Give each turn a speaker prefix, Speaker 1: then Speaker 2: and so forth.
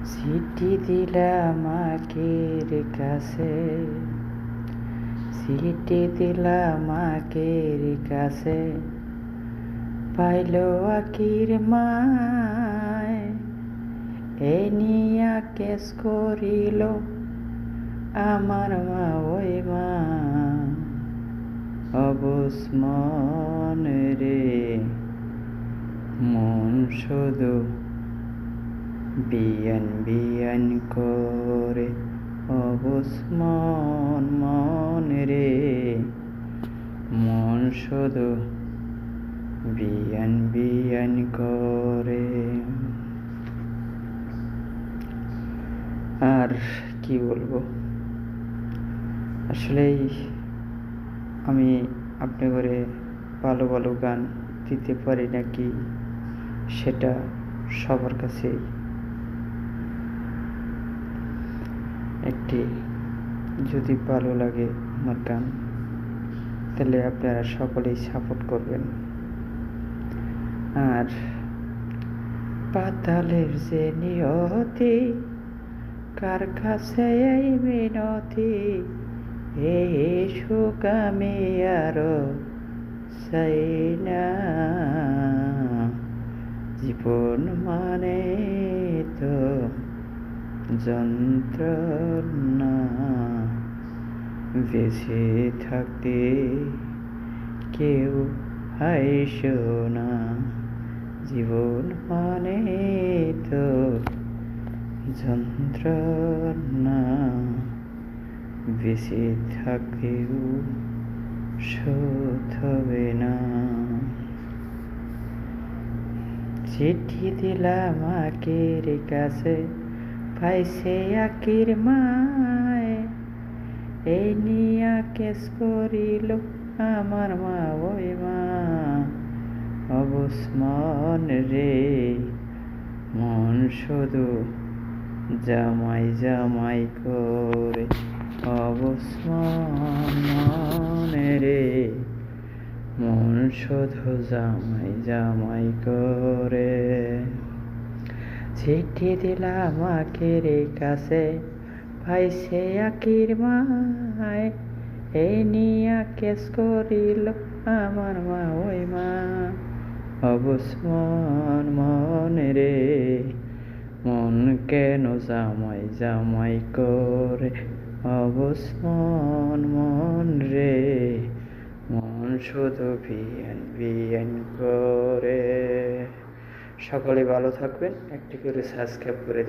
Speaker 1: চিঠি দিলাম আঁকের কাছে, চিঠি দিলাম আঁকের কাছে, পাইল আঁকির মায়, এই নিয়া কেস করিল আমার মা। ওই মা অবুঝ মন রে, মন শুধু বিয়ান বিয়ান করে। অবুঝ মন রে, মন শুধু বিয়ান বিয়ান করে। আর কি বলবো, আসলেই আমি আপনি করে ভালো ভালো গান দিতে পারি নাকি সেটা সবার কাছেই একটি, যদি ভালো লাগে আমার গান তাহলে আপনারা সকলেই সাপোর্ট করবেন। আর পাতালের যে নিয়তি, কার কাছে এই মিনতি, এই সুখ আমি আরো চাই না। জীবন মানে তো যন্ত্রণা, বেঁচে থাকতে কেউ হাইসো না। জীবন মানে তো যন্ত্রণা, বেঁচে থাকতেও শোধ হবে না। চিঠি দিলাম আঁকের কাছে, পাইছে আঁকির মায়, এই নিয়া কেস করিল আমার মা। ওই মা অবুঝ মন রে, মন শুধু জামাই জামাই করে। অবুঝ মন রে, মন শুধু জামাই জামাই করে। চিঠি দিলাম আঁকের কাছে, পাইছে আঁকির মায়, এই নিয়া কেস করিল আমার মা। ওই মা অবুঝ মন রে, মন কেন জামাই জামাই করে। অবুঝ মন রে, মন শুধু বিয়ান বিয়ান করে। সকলে ভালো থাকবেন, একটি করে সাবস্ক্রাইব করে দিন।